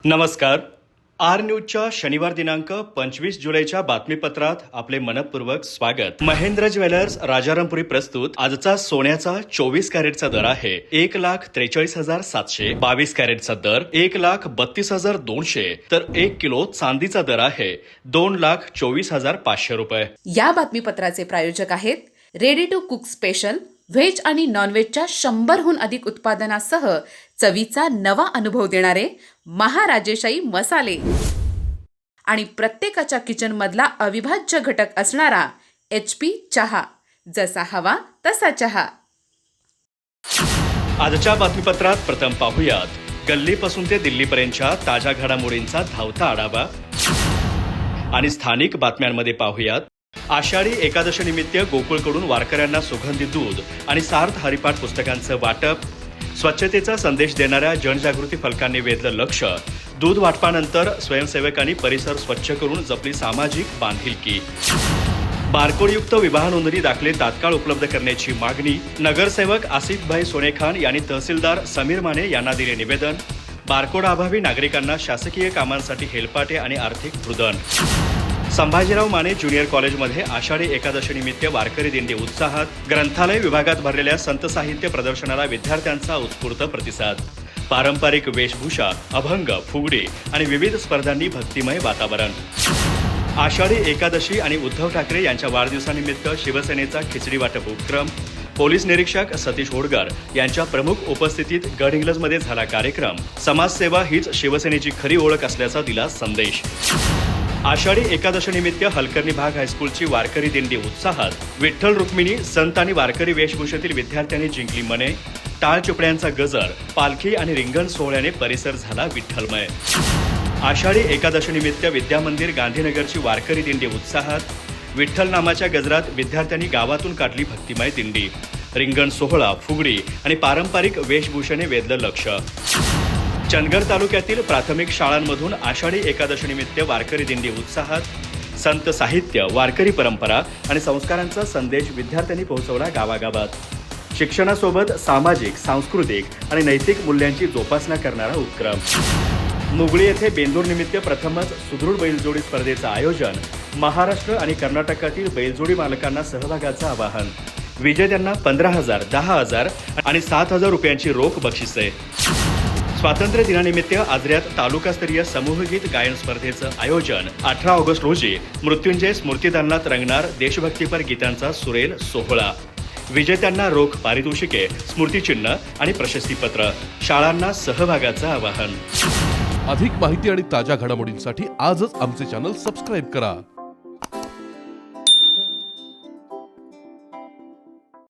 नमस्कार. आर न्यूजच्या शनिवार दिनांक 25 जुलैच्या बातमीपत्रात आपले मनपूर्वक स्वागत. महेंद्र ज्वेलर्स राजारामपुरी प्रस्तुत आजचा सोन्याचा 24 कॅरेटचा दर आहे 1,43,700, 22 कॅरेटचा दर 1,32,200, तर 1 किलो चांदीचा दर आहे 2,24,500 रुपये. या बातमीपत्राचे प्रायोजक आहेत ready to cook special, veg आणि नॉनव्हेजच्या 100हून अधिक उत्पादनासह चवीचा नवा अनुभव देणारे महाराजेशाही मसाले आणि प्रत्येकाच्या किचन मधला अविभाज्य घटक असणारा HP चहा. जसा हवा तसा चहा. आजच्या बातमीपत्रात प्रथम पाहूयात गल्लीपासून ते दिल्लीपर्यंतच्या ताज्या घडामोडींचा धावता आढावा आणि स्थानिक बातम्यांमध्ये पाहूयात आषाढी एकादशीनिमित्त गोकुळकडून वारकऱ्यांना सुगंधी दूध आणि सार्थ हरिपाठ पुस्तकांचं वाटप, स्वच्छतेचा संदेश देणाऱ्या जनजागृती फलकांनी वेधलं लक्ष, दूध वाटपानंतर स्वयंसेवकांनी परिसर स्वच्छ करून जपली सामाजिक बांधिलकी, बारकोडयुक्त विवाह नोंदणी दाखले तात्काळ उपलब्ध करण्याची मागणी, नगरसेवक आसिफ भाई सोनेखान यांनी तहसीलदार समीर माने यांना दिले निवेदन, बारकोड अभावी नागरिकांना शासकीय कामांसाठी हेलपाटे आणि आर्थिक रुदन, संभाजीराव माने ज्युनियर कॉलेजमध्ये आषाढी एकादशीनिमित्त वारकरी दिंडी उत्साहात, ग्रंथालय विभागात भरलेल्या संत साहित्य प्रदर्शनाला विद्यार्थ्यांचा उत्स्फूर्त प्रतिसाद, पारंपरिक वेशभूषा, अभंग, फुगडी आणि विविध स्पर्धांनी भक्तिमय वातावरण. आषाढी एकादशी आणि उद्धव ठाकरे यांच्या वाढदिवसानिमित्त शिवसेनेचा खिचडी वाटप उपक्रम, पोलीस निरीक्षक सतीश होडगर यांच्या प्रमुख उपस्थितीत गडहिंग्लजमध्ये झाला कार्यक्रम, समाजसेवा हीच शिवसेनेची खरी ओळख असल्याचा दिला संदेश. आषाढी एकादशीनिमित्त हलकर्णी भाग हायस्कूलची वारकरी दिंडी उत्साहात, विठ्ठल रुक्मिणी संत आणि वारकरी वेशभूषेतील विद्यार्थ्यांनी जिंकली मने, टाळ चिपड्यांचा गजर, पालखी आणि रिंगण सोहळ्याने परिसर झाला विठ्ठलमय. आषाढी एकादशीनिमित्त विद्यामंदिर गांधीनगरची वारकरी दिंडी उत्साहात, विठ्ठल नामाच्या गजरात विद्यार्थ्यांनी गावातून काढली भक्तिमय दिंडी, रिंगण सोहळा, फुगडी आणि पारंपरिक वेशभूषेने वेधलं लक्ष. चंदगड तालुक्यातील प्राथमिक शाळांमधून आषाढी एकादशीनिमित्त वारकरी दिंडी उत्साहात, संत साहित्य, वारकरी परंपरा आणि संस्कारांचा संदेश विद्यार्थ्यांनी पोहोचवला गावागावात. शिक्षणासोबत सामाजिक, सांस्कृतिक आणि नैतिक मूल्यांची जोपासना करणारा उपक्रम. मुगळी येथे बेंदूरनिमित्त प्रथमच सुदृढ बैलजोडी स्पर्धेचं आयोजन, महाराष्ट्र आणि कर्नाटकातील बैलजोडी मालकांना सहभागाचं आवाहन, विजेत्यांना 15,000, 10,000 आणि 7,000 रुपयांची रोख बक्षिसे. स्वातंत्र्य दिनानिमित्त आजऱ्यात तालुकास्तरीय समूहगीत गायन स्पर्धेचं आयोजन, 18 ऑगस्ट रोजी मृत्युंजय स्मृतिदानात रंगणार देशभक्तीपर गीतांचा सुरेल सोहळा, विजेत्यांना रोख पारितोषिके, स्मृतिचिन्ह आणि प्रशस्तीपत्र, शाळांना सहभागाचं आवाहन. अधिक माहिती आणि ताज्या घडामोडींसाठी आजच आमचे चॅनल सबस्क्राईब करा.